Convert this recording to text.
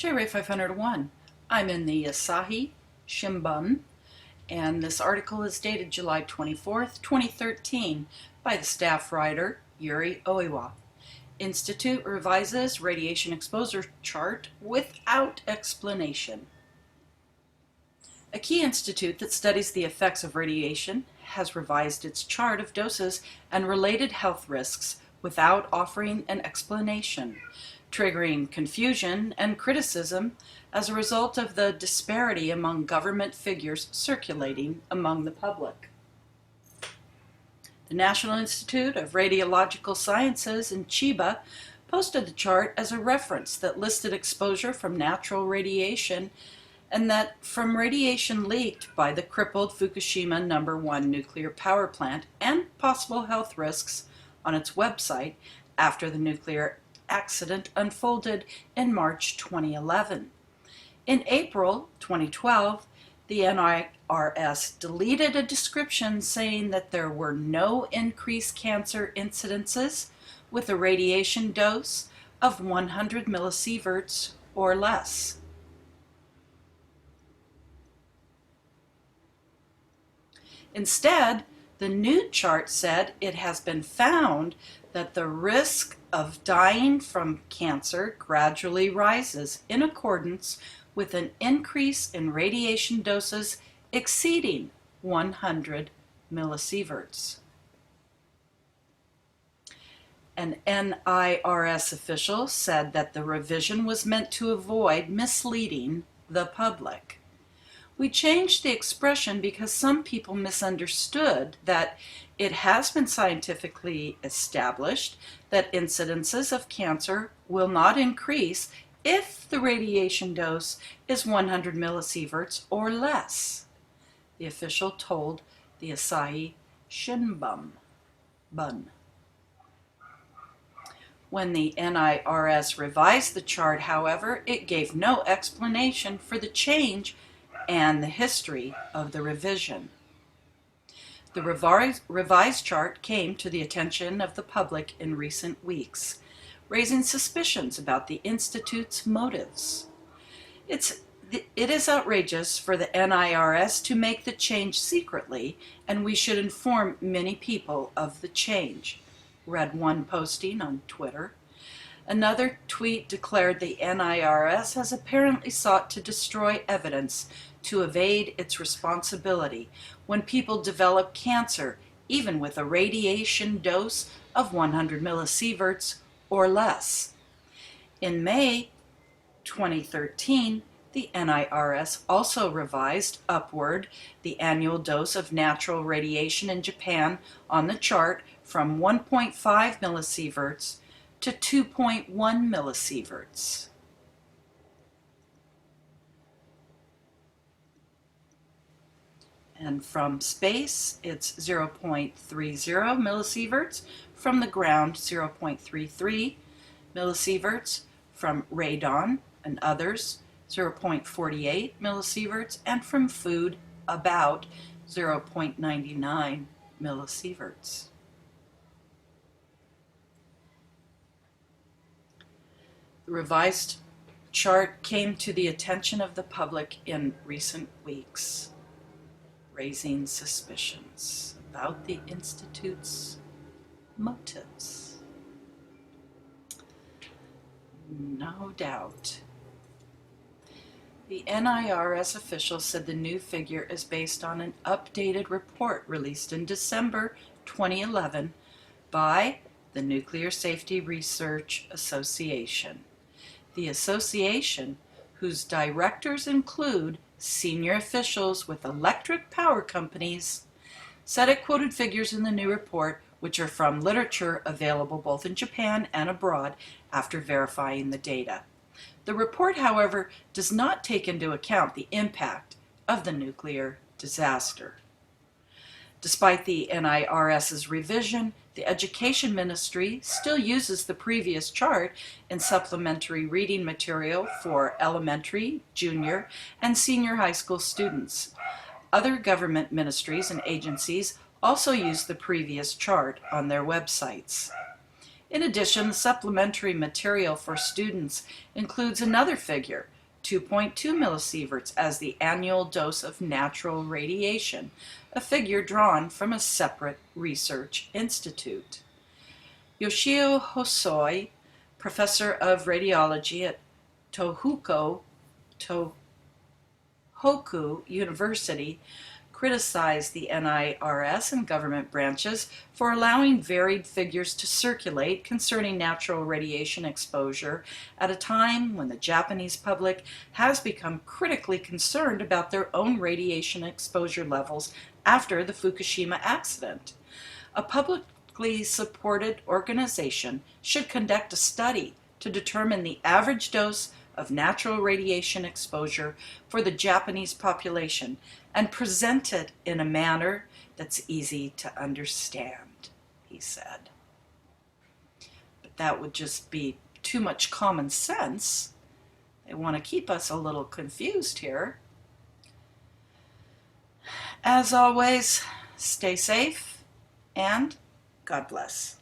JRay 501. I'm in the Asahi Shimbun, and this article is dated July 24th, 2013 by the staff writer Yuri Oiwa. Institute revises radiation exposure chart without explanation. A key institute that studies the effects of radiation has revised its chart of doses and related health risks without offering an explanation, triggering confusion and criticism as a result of the disparity among government figures circulating among the public. The National Institute of Radiological Sciences in Chiba posted the chart as a reference that listed exposure from natural radiation and that from radiation leaked by the crippled Fukushima No. 1 nuclear power plant and possible health risks on its website after the nuclear accident unfolded in March 2011. In April 2012, the NIRS deleted a description saying that there were no increased cancer incidences with a radiation dose of 100 millisieverts or less. Instead, the new chart said it has been found that the risk of dying from cancer gradually rises in accordance with an increase in radiation doses exceeding 100 millisieverts. An NIRS official said that the revision was meant to avoid misleading the public. We changed the expression because some people misunderstood that it has been scientifically established that incidences of cancer will not increase if the radiation dose is 100 millisieverts or less, the official told the Asahi Shimbun. When the NIRS revised the chart, however, it gave no explanation for the change and the history of the revision. The revised chart came to the attention of the public in recent weeks, raising suspicions about the Institute's motives. It is outrageous for the NIRS to make the change secretly, and we should inform many people of the change, read one posting on Twitter. Another tweet declared the NIRS has apparently sought to destroy evidence to evade its responsibility when people develop cancer, even with a radiation dose of 100 millisieverts or less. In May 2013, the NIRS also revised upward the annual dose of natural radiation in Japan on the chart from 1.5 millisieverts to 2.1 millisieverts. And from space, it's 0.30 millisieverts, from the ground 0.33 millisieverts, from radon and others 0.48 millisieverts, and from food about 0.99 millisieverts. The revised chart came to the attention of the public in recent weeks, raising suspicions about the Institute's motives. No doubt. The NIRS official said the new figure is based on an updated report released in December 2011 by the Nuclear Safety Research Association. The association, whose directors include senior officials with electric power companies, said it quoted figures in the new report which are from literature available both in Japan and abroad after verifying the data. The report, however, does not take into account the impact of the nuclear disaster. Despite the NIRS's revision, the Education Ministry still uses the previous chart in supplementary reading material for elementary, junior, and senior high school students. Other government ministries and agencies also use the previous chart on their websites. In addition, the supplementary material for students includes another figure, 2.2 millisieverts, as the annual dose of natural radiation, a figure drawn from a separate research institute. Yoshio Hosoi, professor of radiology at Tohoku University, criticized the NIRS and government branches for allowing varied figures to circulate concerning natural radiation exposure at a time when the Japanese public has become critically concerned about their own radiation exposure levels after the Fukushima accident. A publicly supported organization should conduct a study to determine the average dose of natural radiation exposure for the Japanese population and present it in a manner that's easy to understand, he said. But that would just be too much common sense. They want to keep us a little confused here. As always, stay safe and God bless.